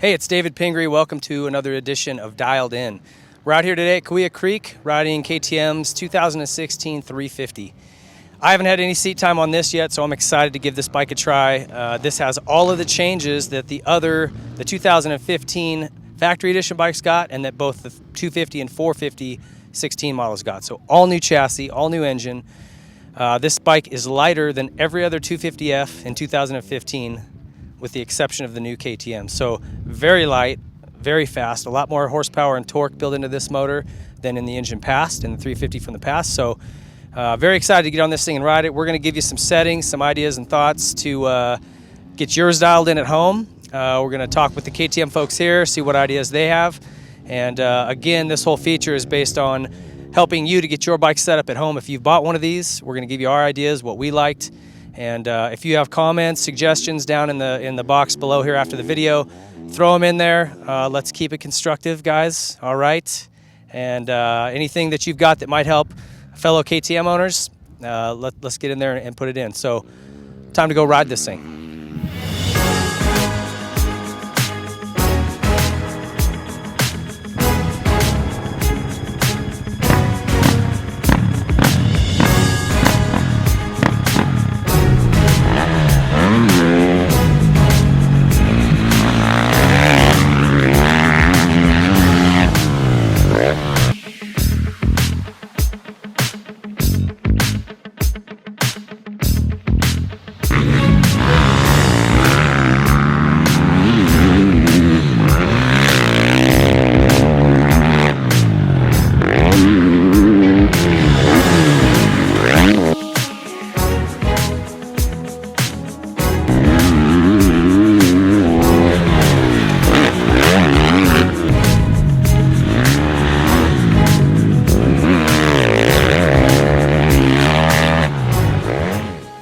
Hey, it's David Pingree. Welcome to another edition of Dialed In. We're out here today at Kaweah Creek riding KTM's 2016 350. I haven't had any seat time on this yet, so I'm excited to give this bike a try. This has all of the changes that the 2015 factory edition bikes got, and that both the 250 and 450 16 models got. So all new chassis, all new engine. This bike is lighter than every other 250F in 2015, with the exception of the new KTM. So very light, very fast, a lot more horsepower and torque built into this motor than in the engine past, in the 350 from the past. So very excited to get on this thing and ride it. We're going to give you some settings, some ideas and thoughts to get yours dialed in at home. We're going to talk with the KTM folks here, see what ideas they have. And again, this whole feature is based on helping you to get your bike set up at home. If you've bought one of these, we're going to give you our ideas, what we liked. And if you have comments, suggestions down in the box below here after the video, throw them in there. Let's keep it constructive, guys. All right. And anything that you've got that might help fellow KTM owners, let's get in there and put it in. So time to go ride this thing.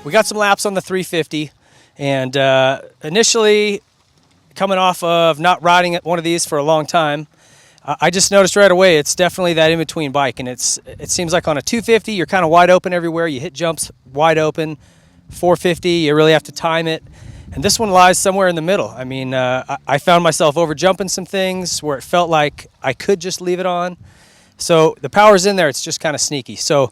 We got some laps on the 350, and initially coming off of not riding one of these for a long time, I just noticed right away it's definitely that in-between bike, and it seems like on a 250 you're kind of wide open everywhere. You hit jumps wide open. 450 you really have to time it, and this one lies somewhere in the middle. I mean, I found myself over jumping some things where it felt like I could just leave it on. So the power's in there, it's just kind of sneaky. So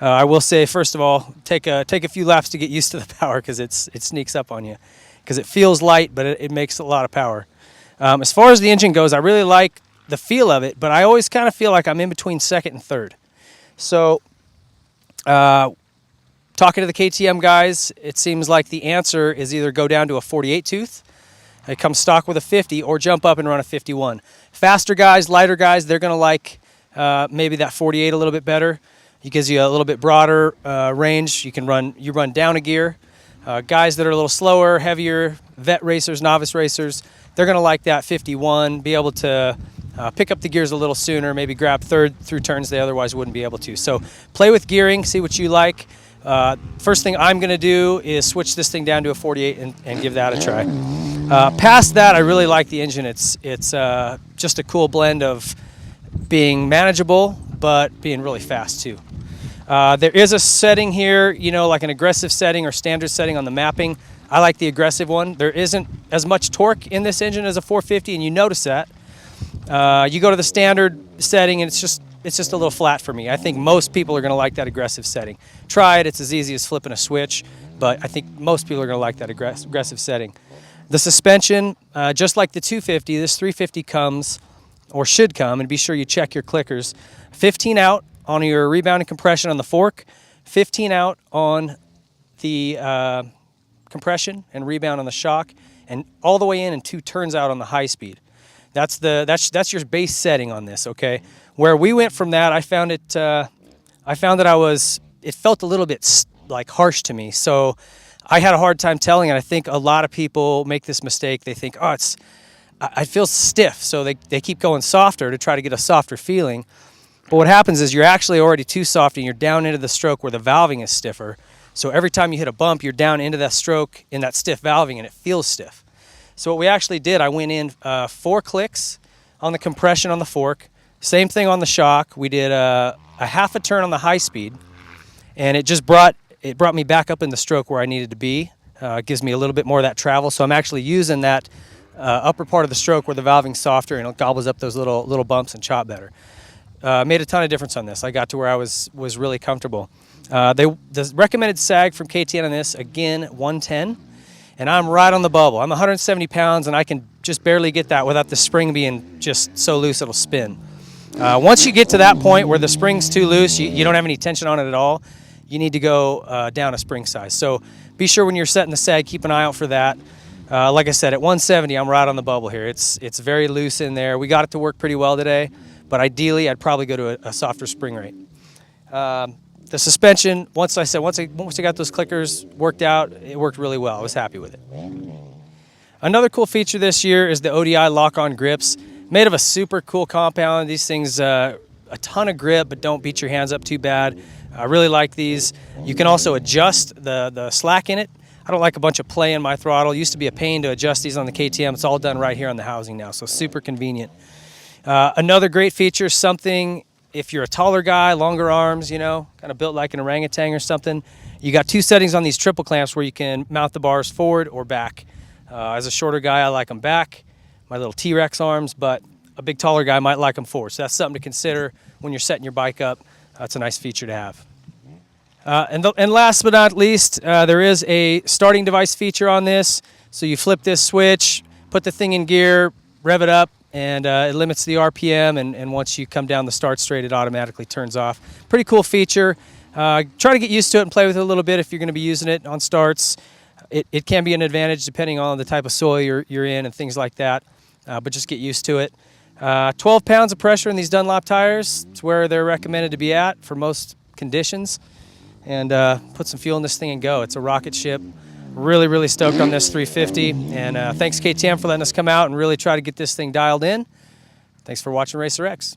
I will say, first of all, take a few laps to get used to the power, because it sneaks up on you, because it feels light, but it makes a lot of power. As far as the engine goes, I really like the feel of it, but I always kind of feel like I'm in between second and third. So talking to the KTM guys, it seems like the answer is either go down to a 48 tooth, it comes stock with a 50, or jump up and run a 51. Faster guys, lighter guys, they're going to like maybe that 48 a little bit better. It gives you a little bit broader range. You run down a gear. Guys that are a little slower, heavier, vet racers, novice racers, they're going to like that 51, be able to pick up the gears a little sooner, maybe grab third through turns they otherwise wouldn't be able to. So play with gearing, see what you like. First thing I'm going to do is switch this thing down to a 48 and give that a try. Past that, I really like the engine. It's just a cool blend of being manageable, but being really fast too. There is a setting here, like an aggressive setting or standard setting on the mapping. I like the aggressive one. There isn't as much torque in this engine as a 450, and you notice that. You go to the standard setting, and it's just a little flat for me. I think most people are going to like that aggressive setting. Try it. It's as easy as flipping a switch, but I think most people are going to like that aggressive setting. The suspension, just like the 250, this 350 comes, or should come, and be sure you check your clickers. 15 out on your rebound and compression on the fork, 15 out on the compression and rebound on the shock, and all the way in and 2 turns out on the high speed. That's your base setting on this, okay? Where we went from that, I found it felt a little bit like harsh to me. So I had a hard time telling, and I think a lot of people make this mistake. They think, I feel stiff, so they keep going softer to try to get a softer feeling. But what happens is you're actually already too soft, and you're down into the stroke where the valving is stiffer. So every time you hit a bump, you're down into that stroke in that stiff valving, and it feels stiff. So what we actually did, I went in 4 clicks on the compression on the fork, same thing on the shock. We did a half a turn on the high speed, and it brought me back up in the stroke where I needed to be. It gives me a little bit more of that travel, so I'm actually using that upper part of the stroke where the valving's softer, and it gobbles up those little bumps and chop better. Made a ton of difference on this. I got to where I was really comfortable. The recommended sag from KTM on this, again, 110, and I'm right on the bubble. I'm 170 pounds, and I can just barely get that without the spring being just so loose it'll spin. Once you get to that point where the spring's too loose, you don't have any tension on it at all, you need to go down a spring size. So be sure when you're setting the sag, keep an eye out for that. Like I said, at 170, I'm right on the bubble here. It's very loose in there. We got it to work pretty well today, but ideally, I'd probably go to a softer spring rate. The suspension, once I got those clickers worked out, it worked really well. I was happy with it. Another cool feature this year is the ODI lock-on grips. Made of a super cool compound. These things, a ton of grip, but don't beat your hands up too bad. I really like these. You can also adjust the slack in it. I don't like a bunch of play in my throttle. It used to be a pain to adjust these on the KTM. It's all done right here on the housing now, so super convenient. Another great feature, something if you're a taller guy, longer arms, you know, kind of built like an orangutan or something, you got two settings on these triple clamps where you can mount the bars forward or back. As a shorter guy, I like them back, my little T-Rex arms, but a big taller guy might like them forward. So that's something to consider when you're setting your bike up. That's a nice feature to have. And last but not least, there is a starting device feature on this. So you flip this switch, put the thing in gear, rev it up, and it limits the RPM, and once you come down the start straight, it automatically turns off. Pretty cool feature. Try to get used to it and play with it a little bit if you're going to be using it on starts. It can be an advantage depending on the type of soil you're in and things like that, but just get used to it. 12 pounds of pressure in these Dunlop tires. It's where they're recommended to be at for most conditions. And put some fuel in this thing and go. It's a rocket ship. Really, really stoked on this 350. And thanks KTM for letting us come out and really try to get this thing dialed in. Thanks for watching Racer X.